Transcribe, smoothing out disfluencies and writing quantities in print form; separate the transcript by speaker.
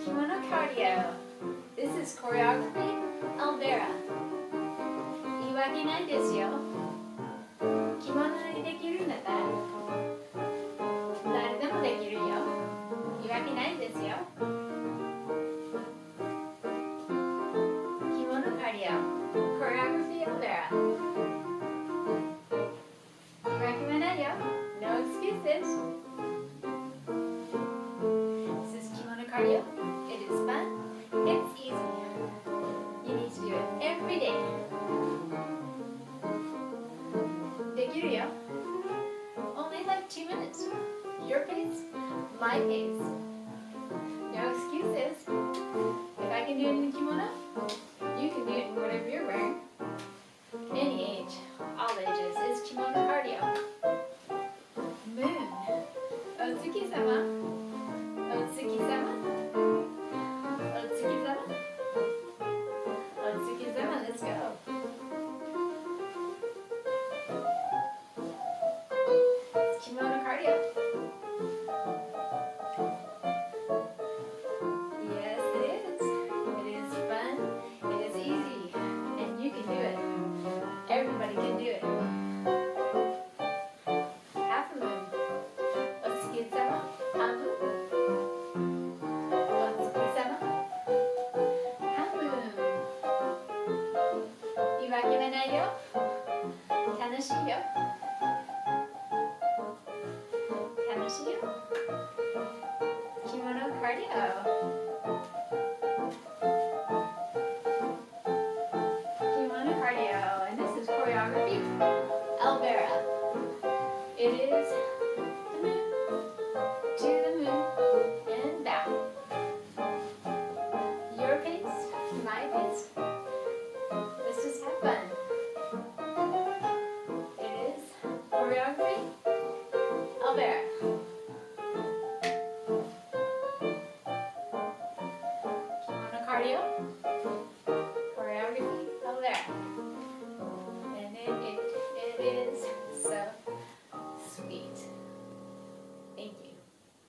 Speaker 1: Kimono Kardio. This is choreography, Lvera. 言い訳ないですよ。着物にできるんだったら誰でもできるよ。言い訳ないですよ。Kimono Kardio, choreography, Lvera. 言い訳はないよ。No excuses. This is Kimono Kardio. It is fun. It's easy. You need to do it every day. できるよ。Only like 2 minutes. Your pace, my pace. No excuses. If I can do it in a kimono, you can do it in whatever you're wearing. Any age, all ages. It's Kimono Kardio. Moon. Otsuki-sama. Otsuki-sama. Otsuki-sama. Otsuki-sama. Let's go. It's Kimono Kardio. Yes, it is. It is fun. It is easy. And you can do it. Everybody can do it. Half a moon. Otsuki-sama. Hanbu. Otsuki-sama. Hanbu. 言い訳はないよ。楽しいよ。楽しいよ。Kimono Kardio. Kimono Kardio. And this is choreography, Lvera. It is the moon, to the moon, and back. Your pace, my pace. Let's just have fun. It is choreography, Lvera. Kimono Kardio.